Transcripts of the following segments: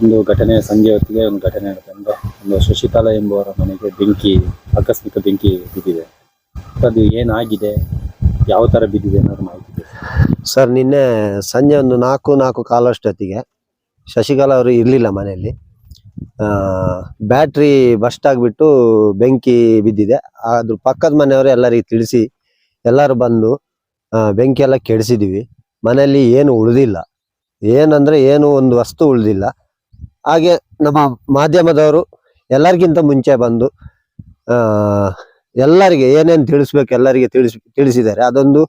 ಒಂದು ಘಟನೆ ಸಂಜೆ ಹೊತ್ತಿಗೆ ಒಂದು ಘಟನೆ ನಡೆದಂದ್ರೆ ಒಂದು ಶಶಿಕಲಾ ಎಂಬುವರ ಮನೆಗೆ ಆಕಸ್ಮಿಕ ಬೆಂಕಿ ಬಿದ್ದಿದೆ. ಅದು ಏನಾಗಿದೆ, ಯಾವ ತರ ಬಿದ್ದಿದೆ ಅನ್ನೋದು ಮಾಹಿತಿ ಇದೆ ಸರ್. ನಿನ್ನೆ ಸಂಜೆ ಒಂದು 4:15 ಅಷ್ಟೊತ್ತಿಗೆ ಶಶಿಕಲಾ ಅವರು ಇರಲಿಲ್ಲ ಮನೆಯಲ್ಲಿ. ಬ್ಯಾಟ್ರಿ ಬಸ್ಟ್ ಆಗಿಬಿಟ್ಟು ಬೆಂಕಿ ಬಿದ್ದಿದೆ. ಅದ್ರ ಪಕ್ಕದ ಮನೆಯವರು ಎಲ್ಲರಿಗೆ ತಿಳಿಸಿ ಎಲ್ಲರೂ ಬಂದು ಬೆಂಕಿ ಎಲ್ಲ ಕೆಡಿಸಿದೀವಿ. ಮನೆಯಲ್ಲಿ ಏನು ಉಳಿದಿಲ್ಲ, ಏನಂದ್ರೆ ಏನು ಒಂದು ವಸ್ತು ಉಳಿದಿಲ್ಲ. ಹಾಗೆ ನಮ್ಮ ಮಾಧ್ಯಮದವರು ಎಲ್ಲರಿಗಿಂತ ಮುಂಚೆ ಬಂದು ಎಲ್ಲರಿಗೆ ಏನೇನು ತಿಳಿಸ್ಬೇಕು ಎಲ್ಲರಿಗೆ ತಿಳಿಸಿದ್ದಾರೆ. ಅದೊಂದು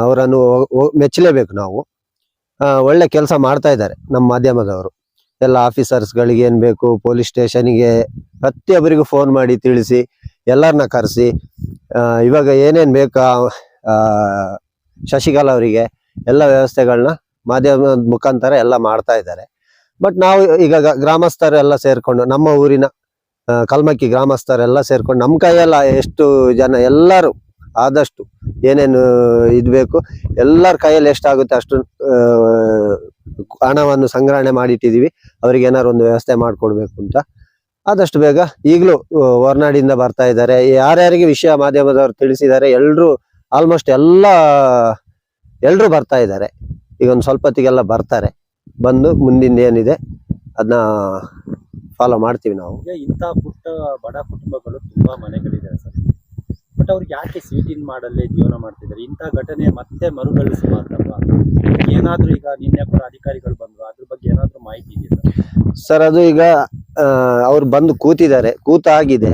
ಅವರನ್ನು ಮೆಚ್ಚಲೇಬೇಕು ನಾವು. ಒಳ್ಳೆ ಕೆಲಸ ಮಾಡ್ತಾ ಇದ್ದಾರೆ ನಮ್ಮ ಮಾಧ್ಯಮದವರು. ಎಲ್ಲ ಆಫೀಸರ್ಸ್ಗಳಿಗೆ ಏನು ಬೇಕು, ಪೊಲೀಸ್ ಸ್ಟೇಷನ್ಗೆ ಪ್ರತಿಯೊಬ್ಬರಿಗೂ ಫೋನ್ ಮಾಡಿ ತಿಳಿಸಿ ಎಲ್ಲರನ್ನ ಕರೆಸಿ ಇವಾಗ ಏನೇನು ಬೇಕಾ ಶಶಿಕಲಾ ಅವರಿಗೆ ಎಲ್ಲ ವ್ಯವಸ್ಥೆಗಳನ್ನ ಮಾಧ್ಯಮದ ಮುಖಾಂತರ ಎಲ್ಲ ಮಾಡ್ತಾ ಇದ್ದಾರೆ. ಬಟ್ ನಾವು ಈಗ ಗ್ರಾಮಸ್ಥರೆಲ್ಲ ಸೇರ್ಕೊಂಡು, ನಮ್ಮ ಊರಿನ ಕಲ್ಮಕ್ಕಿ ಗ್ರಾಮಸ್ಥರೆಲ್ಲ ಸೇರ್ಕೊಂಡು ನಮ್ಮ ಕೈಯೆಲ್ಲ ಎಷ್ಟು ಜನ ಎಲ್ಲರೂ ಆದಷ್ಟು ಏನೇನು ಇದ್ಬೇಕು ಎಲ್ಲರ ಕೈಯಲ್ಲಿ ಎಷ್ಟಾಗುತ್ತೆ ಅಷ್ಟು ಹಣವನ್ನು ಸಂಗ್ರಹಣೆ ಮಾಡಿಟ್ಟಿದೀವಿ. ಅವ್ರಿಗೆ ಏನಾದ್ರು ಒಂದು ವ್ಯವಸ್ಥೆ ಮಾಡಿಕೊಡ್ಬೇಕು ಅಂತ. ಆದಷ್ಟು ಬೇಗ ಈಗಲೂ ಹೊರನಾಡಿಂದ ಬರ್ತಾ ಇದ್ದಾರೆ. ಯಾರ್ಯಾರಿಗೆ ವಿಷಯ ಮಾಧ್ಯಮದವರು ತಿಳಿಸಿದ್ದಾರೆ ಎಲ್ಲರೂ ಆಲ್ಮೋಸ್ಟ್ ಎಲ್ಲರೂ ಬರ್ತಾ ಇದ್ದಾರೆ. ಈಗ ಒಂದು ಸ್ವಲ್ಪ ಹೊತ್ತಿಗೆಲ್ಲ ಬರ್ತಾರೆ. ಬಂದು ಮುಂದಿನ ಏನಿದೆ ಅದನ್ನ ಫಾಲೋ ಮಾಡ್ತೀವಿ ನಾವು. ಇಂಥ ಪುಟ್ಟ ಬಡ ಕುಟುಂಬಗಳು ತುಂಬಾ ಮನೆಗಳಿದೆ ಸರ್. ಬಟ್ ಅವ್ರಿಗೆ ಯಾಕೆ ಸೀಟಿನ ಮಾಡಲ್ಲೇ ಜೀವನ ಮಾಡ್ತಿದ್ದಾರೆ? ಇಂಥ ಘಟನೆ ಮತ್ತೆ ಮರುಕಳಿಸಬಾರ್ದಲ್ವಾ? ಏನಾದ್ರೂ ಈಗ ನಿನ್ನೆ ಕೂಡ ಅಧಿಕಾರಿಗಳು ಬಂದ್ರು, ಅದ್ರ ಬಗ್ಗೆ ಏನಾದ್ರೂ ಮಾಹಿತಿ ಇದೆಯಾ ಸರ್? ಅದು ಈಗ ಅವ್ರು ಬಂದು ಕೂತಾಗಿದೆ.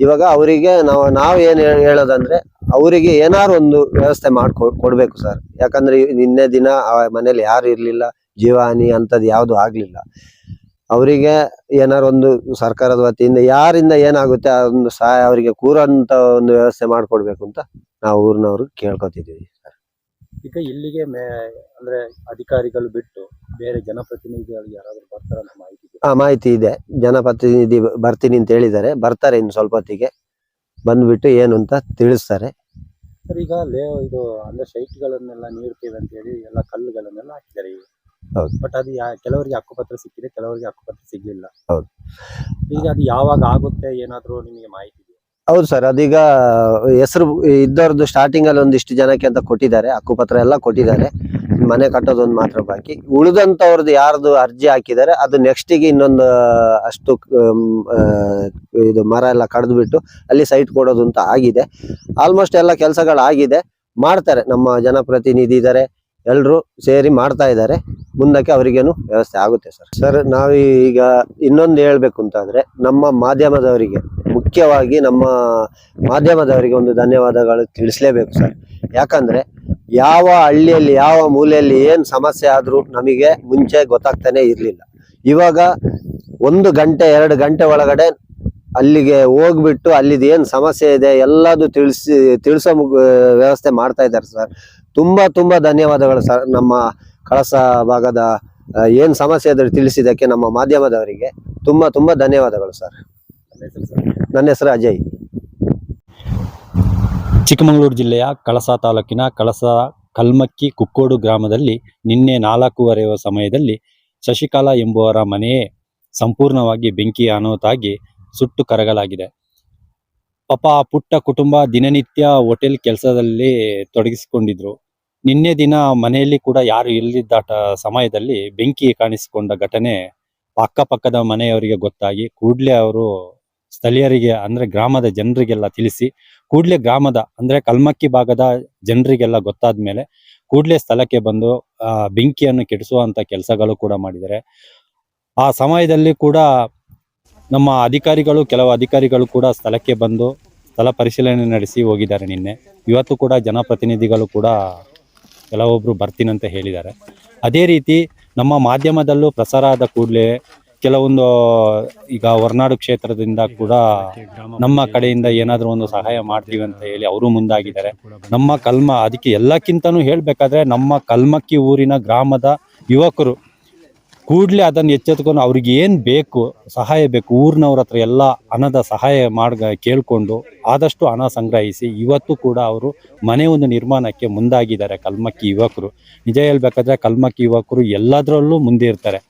ಇವಾಗ ಅವರಿಗೆ ನಾವು ಏನು ಹೇಳೋದಂದ್ರೆ ಅವರಿಗೆ ಏನಾದ್ರು ಒಂದು ವ್ಯವಸ್ಥೆ ಕೊಡ್ಬೇಕು ಸರ್. ಯಾಕಂದ್ರೆ ನಿನ್ನೆ ದಿನ ಮನೇಲಿ ಯಾರು ಇರ್ಲಿಲ್ಲ, ಜೀವಹಾನಿ ಅಂತದ್ದು ಯಾವ್ದು ಆಗ್ಲಿಲ್ಲ. ಅವರಿಗೆ ಏನಾರು ಒಂದು ಸರ್ಕಾರದ ವತಿಯಿಂದ ಯಾರಿಂದ ಏನಾಗುತ್ತೆ ಅದೊಂದು ಸಹಾಯ ಅವರಿಗೆ ಕೂರಂತ ಒಂದು ವ್ಯವಸ್ಥೆ ಮಾಡ್ಕೊಡ್ಬೇಕು ಅಂತ ನಾವು ಊರಿನವ್ರು ಕೇಳ್ಕೊತಿದ್ದೀವಿ ಸರ್. ಈಗ ಇಲ್ಲಿಗೆ ಅಂದ್ರೆ ಅಧಿಕಾರಿಗಳು ಬಿಟ್ಟು ಬೇರೆ ಜನಪ್ರತಿನಿಧಿಗಳು ಯಾರಾದ್ರೂ ಬರ್ತಾರಂತ ಮಾಹಿತಿ ಇದೆ? ಮಾಹಿತಿ ಇದೆ. ಜನಪ್ರತಿನಿಧಿ ಬರ್ತೀನಿ ಅಂತ ಹೇಳಿದ್ದಾರೆ. ಬರ್ತಾರೆ ಇನ್ನು ಸ್ವಲ್ಪ ಹೊತ್ತಿಗೆ. ಬಂದ್ಬಿಟ್ಟು ಏನು ಅಂತ ತಿಳಿಸ್ತಾರೆ ಸರ್. ಈಗ ಇದು ಅಂದ್ರೆ ಸೈಟ್ಗಳನ್ನೆಲ್ಲ ನೀಡ್ತೇವೆ ಅಂತ ಹೇಳಿ ಎಲ್ಲ ಕಲ್ಲುಗಳನ್ನೆಲ್ಲ ಹಾಕಿದ್ದಾರೆ. ಬಟ್ ಅದು ಕೆಲವರಿಗೆ ಹಕ್ಕುಪತ್ರ ಸಿಕ್ಕಿದೆ, ಕೆಲವರಿಗೆ ಹಕ್ಕುಪತ್ರ ಸಿಗ್ಲಿಲ್ಲ. ಹೌದು. ಈಗ ಅದು ಯಾವಾಗ ಆಗುತ್ತೆ ಏನಾದ್ರು ನಿಮಗೆ ಮಾಹಿತಿ ಇದೆ? ಹೌದು ಸರ್. ಅದೀಗ ಹೆಸರು ಇದ್ದವ್ರದ್ದು ಸ್ಟಾರ್ಟಿಂಗ್ ಅಲ್ಲಿ ಒಂದಿಷ್ಟು ಜನಕ್ಕೆ ಅಂತ ಕೊಟ್ಟಿದ್ದಾರೆ, ಹಕ್ಕುಪತ್ರ ಎಲ್ಲ ಕೊಟ್ಟಿದ್ದಾರೆ. ಮನೆ ಕಟ್ಟೋದೊಂದು ಮಾತ್ರ ಬಾಕಿ. ಉಳಿದಂತವ್ರದ್ದು ಯಾರ್ದು ಅರ್ಜಿ ಹಾಕಿದ್ದಾರೆ ಅದು ನೆಕ್ಸ್ಟಿಗೆ ಇನ್ನೊಂದು ಅಷ್ಟು ಇದು ಮರ ಎಲ್ಲ ಕಡ್ದು ಬಿಟ್ಟು ಅಲ್ಲಿ ಸೈಟ್ ಕೊಡೋದು ಅಂತ ಆಗಿದೆ. ಆಲ್ಮೋಸ್ಟ್ ಎಲ್ಲ ಕೆಲಸಗಳಾಗಿದೆ, ಮಾಡ್ತಾರೆ. ನಮ್ಮ ಜನಪ್ರತಿನಿಧಿ ಇದ್ದಾರೆ, ಎಲ್ಲರೂ ಸೇರಿ ಮಾಡ್ತಾ ಇದ್ದಾರೆ. ಮುಂದಕ್ಕೆ ಅವರಿಗೇನು ವ್ಯವಸ್ಥೆ ಆಗುತ್ತೆ ಸರ್. ಸರ್, ನಾವೀಗ ಇನ್ನೊಂದು ಹೇಳ್ಬೇಕು ಅಂತಂದ್ರೆ ನಮ್ಮ ಮಾಧ್ಯಮದವರಿಗೆ, ಮುಖ್ಯವಾಗಿ ನಮ್ಮ ಮಾಧ್ಯಮದವರಿಗೆ ಒಂದು ಧನ್ಯವಾದಗಳು ತಿಳಿಸ್ಲೇಬೇಕು ಸರ್. ಯಾಕಂದ್ರೆ ಯಾವ ಹಳ್ಳಿಯಲ್ಲಿ ಯಾವ ಮೂಲೆಯಲ್ಲಿ ಏನ್ ಸಮಸ್ಯೆ ಆದ್ರೂ ನಮಗೆ ಮುಂಚೆ ಗೊತ್ತಾಗ್ತಾನೆ ಇರ್ಲಿಲ್ಲ. ಇವಾಗ 1 ಗಂಟೆ 2 ಗಂಟೆ ಒಳಗಡೆ ಅಲ್ಲಿಗೆ ಹೋಗ್ಬಿಟ್ಟು ಅಲ್ಲಿದ್ ಏನ್ ಸಮಸ್ಯೆ ಇದೆ ಎಲ್ಲದು ತಿಳಿಸೋ ವ್ಯವಸ್ಥೆ ಮಾಡ್ತಾ ಇದ್ದಾರೆ ಸರ್. ತುಂಬಾ ಧನ್ಯವಾದಗಳು ಸರ್. ನಮ್ಮ ಕಳಸ ಭಾಗದ ಏನ್ ಸಮಸ್ಯೆ ಇದ್ರೆ ತಿಳಿಸಿದಕ್ಕೆ ನಮ್ಮ ಮಾಧ್ಯಮದವರಿಗೆ ತುಂಬಾ ಧನ್ಯವಾದಗಳು ಸರ್. ನನ್ನ ಹೆಸರು ಅಜಯ್. ಚಿಕ್ಕಮಗಳೂರು ಜಿಲ್ಲೆಯ ಕಳಸ ತಾಲೂಕಿನ ಕಲ್ಮಕ್ಕಿ ಕುಕ್ಕೋಡು ಗ್ರಾಮದಲ್ಲಿ ನಿನ್ನೆ 4:15 ಸಮಯದಲ್ಲಿ ಶಶಿಕಲಾ ಎಂಬುವರ ಮನೆಯೇ ಸಂಪೂರ್ಣವಾಗಿ ಬೆಂಕಿ ಅನಾಹುತಾಗಿ ಸುಟ್ಟು ಕರಗಲಾಗಿದೆ. ಪಾಪ ಆ ಪುಟ್ಟ ಕುಟುಂಬ ದಿನನಿತ್ಯ ಹೋಟೆಲ್ ಕೆಲಸದಲ್ಲಿ ತೊಡಗಿಸಿಕೊಂಡಿದ್ರು. ನಿನ್ನೆ ದಿನ ಮನೆಯಲ್ಲಿ ಕೂಡ ಯಾರು ಇಲ್ಲದಿದ್ದ ಸಮಯದಲ್ಲಿ ಬೆಂಕಿ ಕಾಣಿಸಿಕೊಂಡ ಘಟನೆ ಅಕ್ಕಪಕ್ಕದ ಮನೆಯವರಿಗೆ ಗೊತ್ತಾಗಿ ಕೂಡಲೇ ಅವರು ಸ್ಥಳೀಯರಿಗೆ ಅಂದ್ರೆ ಗ್ರಾಮದ ಜನರಿಗೆಲ್ಲ ತಿಳಿಸಿ ಕೂಡಲೇ ಗ್ರಾಮದ ಅಂದ್ರೆ ಕಲ್ಮಕ್ಕಿ ಭಾಗದ ಜನರಿಗೆಲ್ಲ ಗೊತ್ತಾದ ಮೇಲೆ ಕೂಡಲೇ ಸ್ಥಳಕ್ಕೆ ಬಂದು ಬೆಂಕಿಯನ್ನು ಕೆಡಿಸುವಂತ ಕೆಲಸಗಳು ಕೂಡ ಮಾಡಿದ್ದಾರೆ. ಆ ಸಮಯದಲ್ಲಿ ಕೂಡ ನಮ್ಮ ಕೆಲವು ಅಧಿಕಾರಿಗಳು ಕೂಡ ಸ್ಥಳಕ್ಕೆ ಬಂದು ಸ್ಥಳ ಪರಿಶೀಲನೆ ನಡೆಸಿ ಹೋಗಿದ್ದಾರೆ. ನಿನ್ನೆ ಇವತ್ತು ಕೂಡ ಜನಪ್ರತಿನಿಧಿಗಳು ಕೂಡ ಕೆಲವೊಬ್ರು ಬರ್ತೀನಂತ ಹೇಳಿದ್ದಾರೆ. ಅದೇ ರೀತಿ ನಮ್ಮ ಮಾಧ್ಯಮದಲ್ಲೂ ಪ್ರಸಾರ ಆದ ಕೂಡಲೇ ಕೆಲವೊಂದು ಈಗ ಹೊರನಾಡು ಕ್ಷೇತ್ರದಿಂದ ಕೂಡ ನಮ್ಮ ಕಡೆಯಿಂದ ಏನಾದರೂ ಒಂದು ಸಹಾಯ ಮಾಡ್ತೀವಿ ಅಂತ ಹೇಳಿ ಅವರು ಮುಂದಾಗಿದ್ದಾರೆ. ನಮ್ಮ ಅದಕ್ಕೆ ಎಲ್ಲಕ್ಕಿಂತನೂ ಹೇಳ್ಬೇಕಾದ್ರೆ ನಮ್ಮ ಕಲ್ಮಕ್ಕಿ ಊರಿನ ಗ್ರಾಮದ ಯುವಕರು ಕೂಡಲೇ ಅದನ್ನು ಎಚ್ಚೆತ್ಕೊಂಡು ಅವ್ರಿಗೆ ಏನು ಬೇಕು ಸಹಾಯ ಬೇಕು ಊರಿನವ್ರ ಹತ್ರ ಎಲ್ಲ ಹಣದ ಸಹಾಯ ಕೇಳಿಕೊಂಡು ಆದಷ್ಟು ಹಣ ಸಂಗ್ರಹಿಸಿ ಇವತ್ತು ಕೂಡ ಅವರು ಮನೆ ಒಂದು ನಿರ್ಮಾಣಕ್ಕೆ ಮುಂದಾಗಿದ್ದಾರೆ. ಕಲ್ಮಕ್ಕಿ ಯುವಕರು ನಿಜ ಹೇಳ್ಬೇಕಾದ್ರೆ ಕಲ್ಮಕ್ಕಿ ಯುವಕರು ಎಲ್ಲದರಲ್ಲೂ ಮುಂದೆ ಇರ್ತಾರೆ.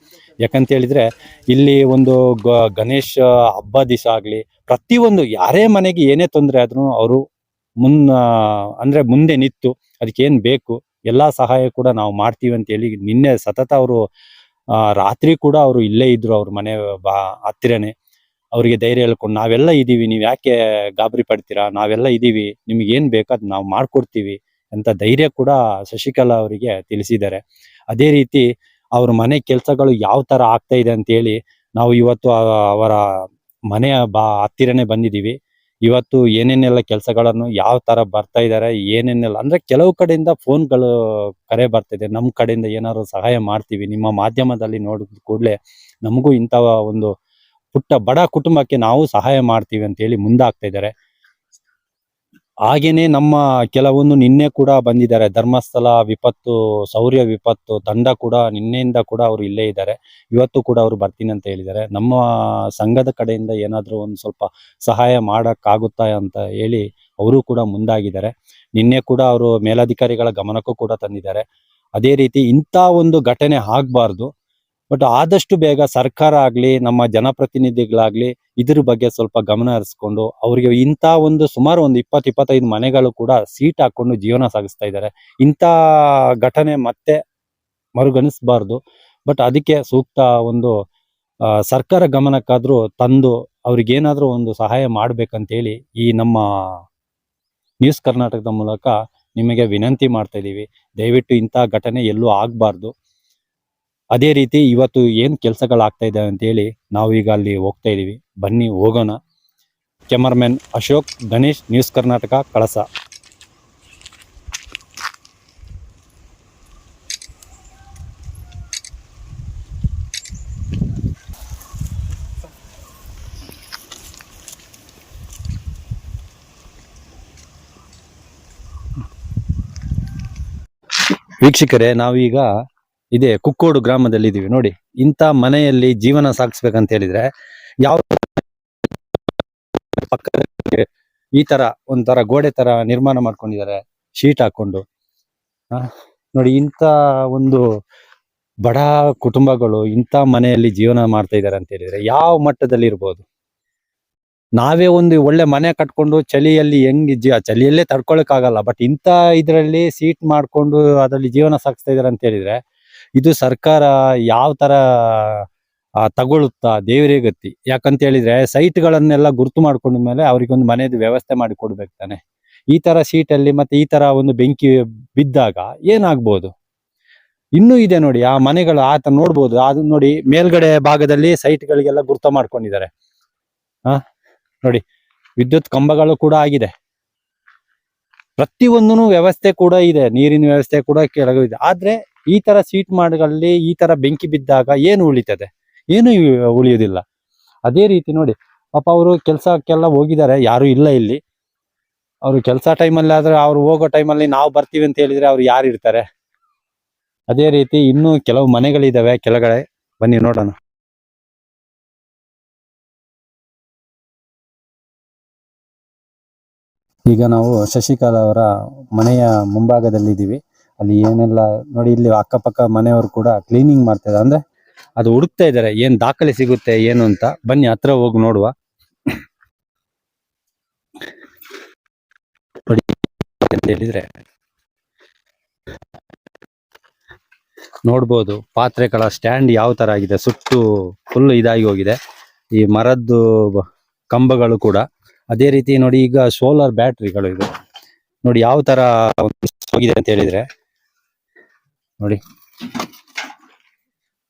ಯಾಕಂತ ಹೇಳಿದ್ರೆ ಇಲ್ಲಿ ಒಂದು ಗಣೇಶ ಹಬ್ಬ ದಿವಸ ಆಗಲಿ ಪ್ರತಿಯೊಂದು ಯಾರೇ ಮನೆಗೆ ಏನೇ ತೊಂದರೆ ಆದ್ರೂ ಅವರು ಮುಂದೆ ನಿಂತು ಅದಕ್ಕೆ ಏನು ಬೇಕು ಎಲ್ಲ ಸಹಾಯ ಕೂಡ ನಾವು ಮಾಡ್ತೀವಿ ಅಂತ ಹೇಳಿ ನಿನ್ನೆ ಸತತ ಅವರು ರಾತ್ರಿ ಕೂಡ ಅವರು ಇಲ್ಲೇ ಇದ್ರು. ಅವ್ರ ಮನೆ ಹತ್ತಿರನೇ ಅವರಿಗೆ ಧೈರ್ಯ ಹೇಳ್ಕೊಂಡು ನಾವೆಲ್ಲ ಇದೀವಿ, ನೀವು ಯಾಕೆ ಗಾಬರಿ ಪಡ್ತೀರಾ, ನಾವೆಲ್ಲ ಇದೀವಿ, ನಿಮ್ಗೆ ಏನ್ ಬೇಕಾದ್ ನಾವು ಮಾಡ್ಕೊಡ್ತೀವಿ ಅಂತ ಧೈರ್ಯ ಕೂಡ ಶಶಿಕಲಾ ಅವರಿಗೆ ತಿಳಿಸಿದ್ದಾರೆ. ಅದೇ ರೀತಿ ಅವ್ರ ಮನೆ ಕೆಲಸಗಳು ಯಾವ ತರ ಆಗ್ತಾ ಇದೆ ಅಂತ ಹೇಳಿ ನಾವು ಇವತ್ತು ಅವರ ಮನೆಯ ಹತ್ತಿರನೇ ಬಂದಿದ್ದೀವಿ. ಇವತ್ತು ಏನೇನೆಲ್ಲ ಕೆಲಸಗಳನ್ನು ಯಾವ ತರ ಬರ್ತಾ ಇದ್ದಾರೆ ಏನೇನೆಲ್ಲ ಅಂದ್ರೆ ಕೆಲವು ಕಡೆಯಿಂದ ಫೋನ್ಗಳು ಕರೆ ಬರ್ತಿದೆ, ನಮ್ಮ ಕಡೆಯಿಂದ ಏನಾದ್ರು ಸಹಾಯ ಮಾಡ್ತೀವಿ, ನಿಮ್ಮ ಮಾಧ್ಯಮದಲ್ಲಿ ನೋಡಿದ ಕೂಡಲೇ ನಮಗೂ ಇಂಥ ಒಂದು ಪುಟ್ಟ ಬಡ ಕುಟುಂಬಕ್ಕೆ ನಾವು ಸಹಾಯ ಮಾಡ್ತೀವಿ ಅಂತ ಹೇಳಿ ಮುಂದಾಗ್ತಾ ಇದ್ದಾರೆ. ಹಾಗೇನೆ ನಮ್ಮ ಕೆಲವೊಂದು ನಿನ್ನೆ ಕೂಡ ಬಂದಿದ್ದಾರೆ. ಧರ್ಮಸ್ಥಳ ವಿಪತ್ತು ಶೌರ್ಯ ವಿಪತ್ತು ತಂಡ ಕೂಡ ನಿನ್ನೆಯಿಂದ ಕೂಡ ಅವರು ಇಲ್ಲೇ ಇದ್ದಾರೆ. ಇವತ್ತು ಕೂಡ ಅವರು ಬರ್ತೀನಿ ಅಂತ ಹೇಳಿದ್ದಾರೆ. ನಮ್ಮ ಸಂಘದ ಕಡೆಯಿಂದ ಏನಾದರೂ ಒಂದು ಸ್ವಲ್ಪ ಸಹಾಯ ಮಾಡೋಕ್ಕಾಗುತ್ತಾ ಅಂತ ಹೇಳಿ ಅವರು ಕೂಡ ಮುಂದಾಗಿದ್ದಾರೆ. ನಿನ್ನೆ ಕೂಡ ಅವರು ಮೇಲಧಿಕಾರಿಗಳ ಗಮನಕ್ಕೂ ಕೂಡ ತಂದಿದ್ದಾರೆ. ಅದೇ ರೀತಿ ಇಂಥ ಒಂದು ಘಟನೆ ಆಗಬಾರ್ದು, ಬಟ್ ಆದಷ್ಟು ಬೇಗ ಸರ್ಕಾರ ಆಗ್ಲಿ ನಮ್ಮ ಜನಪ್ರತಿನಿಧಿಗಳಾಗ್ಲಿ ಇದ್ರ ಬಗ್ಗೆ ಸ್ವಲ್ಪ ಗಮನ ಹರಿಸ್ಕೊಂಡು ಅವರಿಗೆ ಇಂಥ ಒಂದು ಸುಮಾರು ಒಂದು 20-25 ಮನೆಗಳು ಕೂಡ ಸೀಟ್ ಹಾಕೊಂಡು ಜೀವನ ಸಾಗಿಸ್ತಾ ಇದ್ದಾರೆ. ಇಂಥ ಘಟನೆ ಮತ್ತೆ ಮರುಗಣಿಸಬಾರ್ದು. ಬಟ್ ಅದಕ್ಕೆ ಸೂಕ್ತ ಒಂದು ಸರ್ಕಾರ ಗಮನಕ್ಕಾದ್ರೂ ತಂದು ಅವ್ರಿಗೇನಾದ್ರೂ ಒಂದು ಸಹಾಯ ಮಾಡ್ಬೇಕಂತೇಳಿ ಈ ನಮ್ಮ ನ್ಯೂಸ್ ಕರ್ನಾಟಕದ ಮೂಲಕ ನಿಮಗೆ ವಿನಂತಿ ಮಾಡ್ತಾ ಇದೀವಿ. ದಯವಿಟ್ಟು ಇಂಥ ಘಟನೆ ಎಲ್ಲೂ ಆಗಬಾರ್ದು. ಅದೇ ರೀತಿ ಇವತ್ತು ಏನ್ ಕೆಲಸಗಳಾಗ್ತಾ ಇದೆ ಅಂತ ಹೇಳಿ ನಾವು ಈಗ ಅಲ್ಲಿ ಹೋಗ್ತಾ ಇದೀವಿ. ಬನ್ನಿ ಹೋಗೋಣ. ಕ್ಯಾಮರಾಮನ್ ಅಶೋಕ್, ಗಣೇಶ್, ನ್ಯೂಸ್ ಕರ್ನಾಟಕ, ಕಳಸ. ವೀಕ್ಷಕರೇ, ನಾವೀಗ ಇದೇ ಕುಕ್ಕೋಡು ಗ್ರಾಮದಲ್ಲಿ ಇದೀವಿ ನೋಡಿ. ಇಂಥ ಮನೆಯಲ್ಲಿ ಜೀವನ ಸಾಗಿಸ್ಬೇಕಂತ ಹೇಳಿದ್ರೆ ಯಾವ ಪಕ್ಕದಲ್ಲಿ ಈ ತರ ಒಂಥರ ಗೋಡೆ ತರ ನಿರ್ಮಾಣ ಮಾಡ್ಕೊಂಡಿದ್ದಾರೆ ಶೀಟ್ ಹಾಕೊಂಡು. ನೋಡಿ, ಇಂಥ ಒಂದು ಬಡ ಕುಟುಂಬಗಳು ಇಂಥ ಮನೆಯಲ್ಲಿ ಜೀವನ ಮಾಡ್ತಾ ಇದ್ದಾರೆ ಅಂತ ಹೇಳಿದ್ರೆ ಯಾವ ಮಟ್ಟದಲ್ಲಿ ಇರ್ಬೋದು. ನಾವೇ ಒಂದು ಒಳ್ಳೆ ಮನೆ ಕಟ್ಕೊಂಡು ಚಳಿಯಲ್ಲಿ ಚಳಿಯಲ್ಲೇ ತಡ್ಕೊಳಕ್ ಆಗಲ್ಲ, ಬಟ್ ಇಂಥ ಇದ್ರಲ್ಲಿ ಸೀಟ್ ಮಾಡ್ಕೊಂಡು ಅದರಲ್ಲಿ ಜೀವನ ಸಾಗಿಸ್ತಾ ಇದಾರೆ ಅಂತ ಹೇಳಿದ್ರೆ ಇದು ಸರ್ಕಾರ ಯಾವ ತರ ತಗೊಳುತ್ತಾ ದೇವರೇ ಗತಿ. ಯಾಕಂತ ಹೇಳಿದ್ರೆ ಸೈಟ್ಗಳನ್ನೆಲ್ಲ ಗುರ್ತು ಮಾಡ್ಕೊಂಡ ಮೇಲೆ ಅವ್ರಿಗೊಂದು ಮನೆದು ವ್ಯವಸ್ಥೆ ಮಾಡಿ ಕೊಡ್ಬೇಕು ತಾನೆ. ಈ ತರ ಸೀಟಲ್ಲಿ ಮತ್ತೆ ಈ ತರ ಒಂದು ಬೆಂಕಿ ಬಿದ್ದಾಗ ಏನಾಗ್ಬೋದು. ಇನ್ನೂ ಇದೆ ನೋಡಿ ಆ ಮನೆಗಳು ಆತ ನೋಡ್ಬೋದು. ಅದು ನೋಡಿ ಮೇಲ್ಗಡೆ ಭಾಗದಲ್ಲಿ ಸೈಟ್ಗಳಿಗೆಲ್ಲ ಗುರ್ತ ಮಾಡ್ಕೊಂಡಿದ್ದಾರೆ. ನೋಡಿ, ವಿದ್ಯುತ್ ಕಂಬಗಳು ಕೂಡ ಆಗಿದೆ. ಪ್ರತಿಯೊಂದೂ ವ್ಯವಸ್ಥೆ ಕೂಡ ಇದೆ, ನೀರಿನ ವ್ಯವಸ್ಥೆ ಕೂಡ ಕೆಳಗಿದೆ. ಆದ್ರೆ ಈ ತರ ಸೀಟ್ ಮಾಡ್ಗಳಲ್ಲಿ ಈ ತರ ಬೆಂಕಿ ಬಿದ್ದಾಗ ಏನು ಉಳಿತದೆ? ಏನು ಉಳಿಯುವುದಿಲ್ಲ. ಅದೇ ರೀತಿ ನೋಡಿ, ಪಾಪ ಅವರು ಕೆಲ್ಸಕ್ಕೆಲ್ಲ ಹೋಗಿದ್ದಾರೆ, ಯಾರು ಇಲ್ಲ ಇಲ್ಲಿ. ಅವ್ರು ಕೆಲಸ ಟೈಮಲ್ಲಿ ಆದ್ರೆ ಅವ್ರು ಹೋಗೋ ಟೈಮಲ್ಲಿ ನಾವು ಬರ್ತೀವಿ ಅಂತ ಹೇಳಿದ್ರೆ ಅವ್ರು ಯಾರು ಇರ್ತಾರೆ? ಅದೇ ರೀತಿ ಇನ್ನೂ ಕೆಲವು ಮನೆಗಳಿದಾವೆ ಕೆಳಗಡೆ, ಬನ್ನಿ ನೋಡೋಣ. ಈಗ ನಾವು ಶಶಿಕಲಾ ಅವರ ಮನೆಯ ಮುಂಭಾಗದಲ್ಲಿ ಇದ್ದೀವಿ. ಅಲ್ಲಿ ಏನೆಲ್ಲ ನೋಡಿ, ಇಲ್ಲಿ ಅಕ್ಕಪಕ್ಕ ಮನೆಯವರು ಕೂಡ ಕ್ಲೀನಿಂಗ್ ಮಾಡ್ತಾ ಇದ್ದಾರೆ. ಅಂದ್ರೆ ಅದು ಹುಡುಕ್ತಾ ಇದ್ದಾರೆ, ಏನ್ ದಾಖಲೆ ಸಿಗುತ್ತೆ ಏನು ಅಂತ. ಬನ್ನಿ ಹತ್ರ ಹೋಗಿ ನೋಡುವ. ಅಂತ ಹೇಳಿದ್ರೆ ನೋಡ್ಬೋದು ಪಾತ್ರೆಗಳ ಸ್ಟ್ಯಾಂಡ್ ಯಾವ ತರ ಆಗಿದೆ, ಸುಟ್ಟು ಫುಲ್ ಇದಾಗಿ ಹೋಗಿದೆ. ಈ ಮರದ್ದು ಕಂಬಗಳು ಕೂಡ ಅದೇ ರೀತಿ ನೋಡಿ. ಈಗ ಸೋಲಾರ್ ಬ್ಯಾಟ್ರಿಗಳು ಇದು ನೋಡಿ ಯಾವ ತರ ಹೋಗಿದೆ ಅಂತ ಹೇಳಿದ್ರೆ ನೋಡಿ,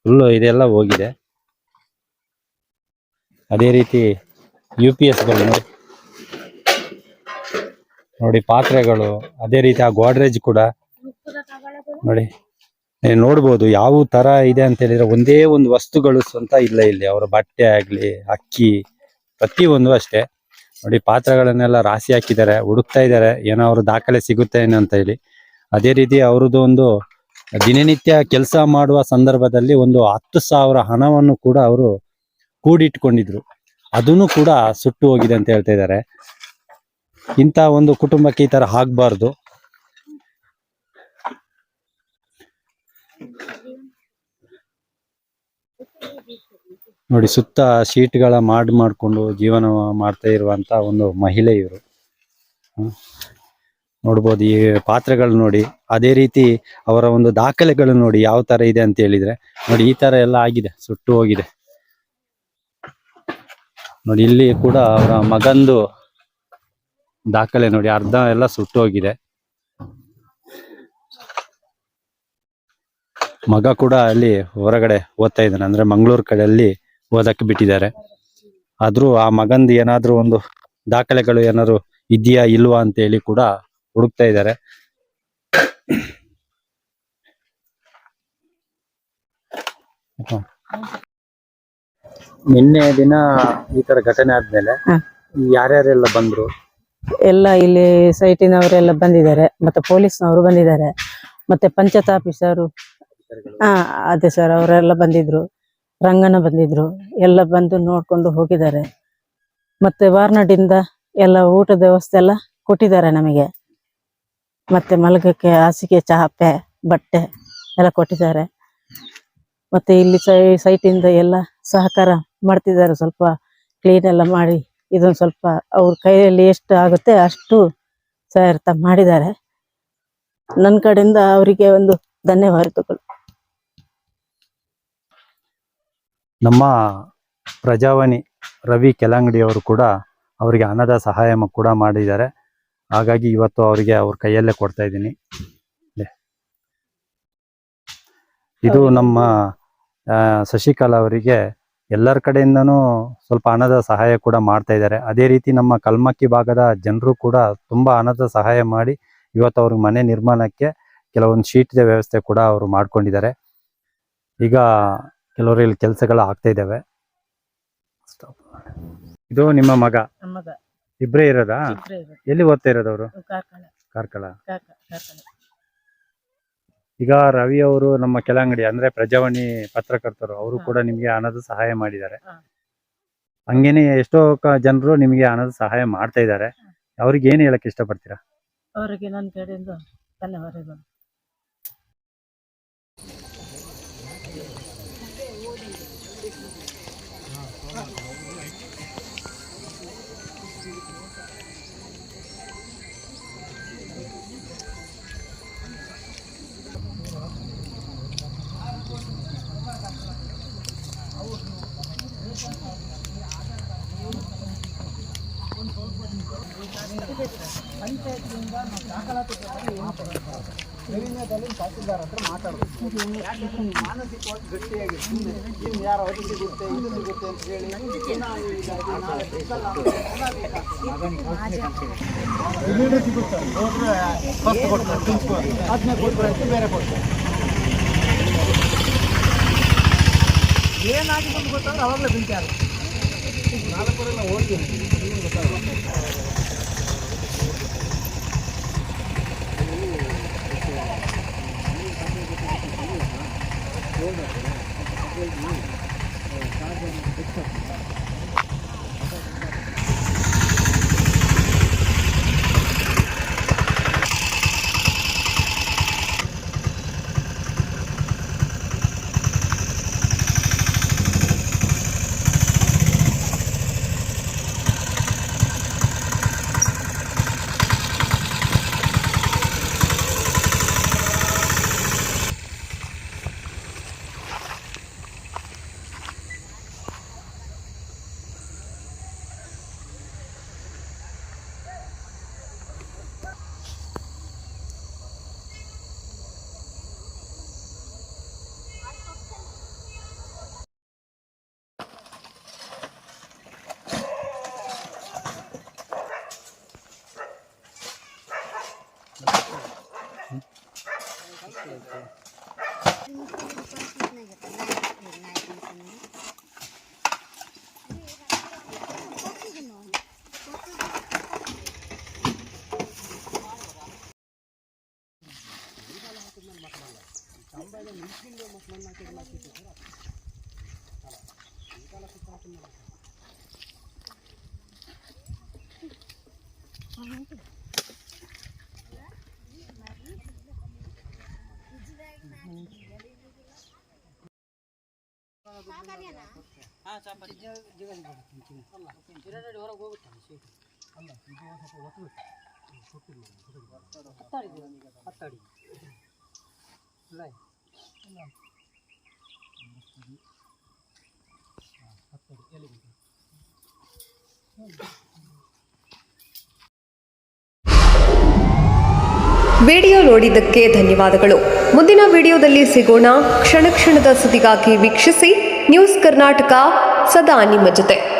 ಫುಲ್ ಇದೆಲ್ಲ ಹೋಗಿದೆ. ಅದೇ ರೀತಿ UPS ಗಳು ನೋಡಿ ಪಾತ್ರೆಗಳು. ಅದೇ ರೀತಿ ಆ ಗೋಡ್ರೇಜ್ ಕೂಡ ನೋಡಿ ನೋಡ್ಬೋದು ಯಾವ ತರ ಇದೆ ಅಂತ ಹೇಳಿದ್ರೆ ಒಂದೇ ಒಂದು ವಸ್ತುಗಳು ಸ್ವಂತ ಇಲ್ಲ ಇಲ್ಲಿ. ಅವರ ಬಟ್ಟೆ ಆಗ್ಲಿ, ಅಕ್ಕಿ, ಪ್ರತಿಯೊಂದು ಅಷ್ಟೇ. ನೋಡಿ ಪಾತ್ರೆಗಳನ್ನೆಲ್ಲ ರಾಶಿ ಹಾಕಿದ್ದಾರೆ, ಹುಡುಕ್ತಾ ಇದ್ದಾರೆ ಏನೋ ಅವ್ರ ದಾಖಲೆ ಸಿಗುತ್ತೆ ಏನೋ ಅಂತ ಹೇಳಿ. ಅದೇ ರೀತಿ ಅವ್ರದ್ದು ಒಂದು ದಿನನಿತ್ಯ ಕೆಲಸ ಮಾಡುವ ಸಂದರ್ಭದಲ್ಲಿ ಒಂದು 10,000 ಹಣವನ್ನು ಕೂಡ ಅವರು ಕೂಡಿಟ್ಕೊಂಡಿದ್ರು, ಅದನ್ನು ಕೂಡ ಸುಟ್ಟು ಹೋಗಿದೆ ಅಂತ ಹೇಳ್ತಾ ಇದ್ದಾರೆ. ಇಂಥ ಒಂದು ಕುಟುಂಬಕ್ಕೆ ಈ ತರ ಆಗ್ಬಾರ್ದು. ನೋಡಿ ಸುತ್ತ ಶೀಟ್ಗಳ ಮಾಡ್ಕೊಂಡು ಜೀವನ ಮಾಡ್ತಾ ಇರುವಂತ ಒಂದು ಮಹಿಳೆ ಇವರು. ನೋಡ್ಬೋದು ಈ ಪಾತ್ರೆಗಳು ನೋಡಿ. ಅದೇ ರೀತಿ ಅವರ ಒಂದು ದಾಖಲೆಗಳು ನೋಡಿ ಯಾವ ತರ ಇದೆ ಅಂತ ಹೇಳಿದ್ರೆ. ನೋಡಿ ಈ ತರ ಎಲ್ಲ ಆಗಿದೆ, ಸುಟ್ಟು ಹೋಗಿದೆ. ನೋಡಿ ಇಲ್ಲಿ ಕೂಡ ಅವರ ಮಗಂದು ದಾಖಲೆ ನೋಡಿ ಅರ್ಧ ಎಲ್ಲ ಸುಟ್ಟು ಹೋಗಿದೆ. ಮಗ ಕೂಡ ಅಲ್ಲಿ ಹೊರಗಡೆ ಓದ್ತಾ ಇದ್ದಾನೆ, ಅಂದ್ರೆ ಮಂಗಳೂರು ಕಡೆಯಲ್ಲಿ ಓದಕ್ಕೆ ಬಿಟ್ಟಿದ್ದಾರೆ. ಆದ್ರೂ ಆ ಮಗಂದು ಏನಾದ್ರೂ ಒಂದು ದಾಖಲೆಗಳು ಏನಾದ್ರು ಇದೆಯಾ ಇಲ್ವಾ ಅಂತ ಹೇಳಿ ಕೂಡ ಹುಡುಕ್ತಾ ಇದ್ದಾರೆ. ನಿನ್ನೆ ದಿನ ಈ ತರ ಘಟನೆ ಆದ್ಮೇಲೆ ಯಾರ್ಯಾರೆಲ್ಲ ಬಂದ್ರು? ಎಲ್ಲ ಇಲ್ಲಿ ಸೈಟಿನವರೆಲ್ಲ ಬಂದಿದ್ದಾರೆ, ಮತ್ತೆ ಪೊಲೀಸ್ನವರು ಬಂದಿದ್ದಾರೆ, ಮತ್ತೆ ಪಂಚಾಯತ್ ಆಫೀಸರು ಅದೇ ಸರ್ ಅವರೆಲ್ಲ ಬಂದಿದ್ರು, ರಂಗನ ಬಂದಿದ್ರು, ಎಲ್ಲ ಬಂದು ನೋಡ್ಕೊಂಡು ಹೋಗಿದ್ದಾರೆ. ಮತ್ತೆ ವಾರ್ನಾಡಿಂದ ಎಲ್ಲ ಊಟದ ವ್ಯವಸ್ಥೆ ಎಲ್ಲ ಕೊಟ್ಟಿದ್ದಾರೆ ನಮಗೆ. ಮತ್ತೆ ಮಲಗಕ್ಕೆ ಹಾಸಿಗೆ, ಚಾಪೆ, ಬಟ್ಟೆ ಎಲ್ಲ ಕೊಟ್ಟಿದ್ದಾರೆ. ಮತ್ತೆ ಇಲ್ಲಿ ಸೈಟಿಂದ ಎಲ್ಲ ಸಹಕಾರ ಮಾಡ್ತಿದ್ದಾರೆ, ಸ್ವಲ್ಪ ಕ್ಲೀನ್ ಎಲ್ಲ ಮಾಡಿ ಇದೊಂದು ಸ್ವಲ್ಪ ಅವ್ರ ಕೈಯಲ್ಲಿ ಎಷ್ಟು ಆಗುತ್ತೆ ಅಷ್ಟು ಸಹಾಯತ ಮಾಡಿದ್ದಾರೆ. ನನ್ನ ಕಡೆಯಿಂದ ಅವರಿಗೆ ಒಂದು ಧನ್ಯವಾದಗಳು. ನಮ್ಮ ಪ್ರಜಾವಾಣಿ ರವಿ ಕೆಲಂಗಡಿ ಅವರು ಕೂಡ ಅವರಿಗೆ ಹಣದ ಸಹಾಯ ಕೂಡ ಮಾಡಿದ್ದಾರೆ. ಹಾಗಾಗಿ ಇವತ್ತು ಅವರಿಗೆ ಅವ್ರ ಕೈಯಲ್ಲೇ ಕೊಡ್ತಾ ಇದ್ದೀನಿ. ಇದು ನಮ್ಮ ಶಶಿಕಲಾ ಅವರಿಗೆ ಎಲ್ಲರ ಕಡೆಯಿಂದನೂ ಸ್ವಲ್ಪ ಹಣದ ಸಹಾಯ ಕೂಡ ಮಾಡ್ತಾ ಇದ್ದಾರೆ. ಅದೇ ರೀತಿ ನಮ್ಮ ಕಲ್ಮಕ್ಕಿ ಭಾಗದ ಜನರು ಕೂಡ ತುಂಬಾ ಹಣದ ಸಹಾಯ ಮಾಡಿ ಇವತ್ತು ಅವ್ರ ಮನೆ ನಿರ್ಮಾಣಕ್ಕೆ ಕೆಲವೊಂದು ಶೀಟ್ದ ವ್ಯವಸ್ಥೆ ಕೂಡ ಅವರು ಮಾಡ್ಕೊಂಡಿದ್ದಾರೆ. ಈಗ ಕೆಲವರು ಇಲ್ಲಿ ಕೆಲಸಗಳು ಆಗ್ತಾ ಇದ್ದಾವೆ. ಇದು ನಿಮ್ಮ ಮಗ ಇಬ್ರೇ ಇರೋದಾ? ಎಲ್ಲಿ ಓದ್ತಾ ಇರೋದು ಅವರು? ಕಾರ್ಕಳ. ಈಗ ರವಿ ಅವರು ನಮ್ಮ ಕೆಲಂಗಡಿ ಅಂದ್ರೆ ಪ್ರಜಾವಾಣಿ ಪತ್ರಕರ್ತರು, ಅವರು ಕೂಡ ನಿಮ್ಗೆ ಹಣದ ಸಹಾಯ ಮಾಡಿದ್ದಾರೆ. ಹಂಗೇನೆ ಎಷ್ಟೋ ಜನರು ನಿಮ್ಗೆ ಹಣದ ಸಹಾಯ ಮಾಡ್ತಾ ಇದ್ದಾರೆ. ಅವ್ರಿಗೆ ಏನ್ ಹೇಳಕ್ ಇಷ್ಟಪಡ್ತೀರಾ? ಅವರಿಗೆ ನನ್ನ ಕಡೆಯಿಂದ ಧನ್ಯವಾದಗಳು. ಮಾನಸಿಕವಾಗಿ ಗಟ್ಟಿಯಾಗಿ ಇನ್ನು ಯಾರು ಅವ್ರಿಗೆ ಸಿಗುತ್ತೆ ಇದು ಸಿಗುತ್ತೆ ಅಂತ ಹೇಳಿ ಸಿಗುತ್ತೆ ಹೋದ್ರೆ ಫಸ್ಟ್ ಕೊಡ್ತಾರೆ, ಅದನ್ನೇ ಕೊಟ್ಟರೆ ಬೇರೆ ಕೊಡ್ತಾರೆ. ಏನಾಗಿ ಬಂದು ಗೊತ್ತಾದ್ರೆ ಅವಾಗಲೇ ಬೆಂಕಿ ಯಾರು ನಾಲ್ಕೂರೆಲ್ಲ ಹೋಗ್ತೀನಿ ಗೊತ್ತಾಗಲ್ಲ. ವಿಡಿಯೋ ನೋಡಿದ್ದಕ್ಕೆ ಧನ್ಯವಾದಗಳು. ಮುಂದಿನ ವಿಡಿಯೋದಲ್ಲಿ ಸಿಗೋಣ. ಕ್ಷಣ ಕ್ಷಣದ ಸುದ್ದಿಗಾಗಿ ವೀಕ್ಷಿಸಿ ನ್ಯೂಸ್ ಕರ್ನಾಟಕ, ಸದಾ ನಿಮ್ಮ ಜೊತೆ.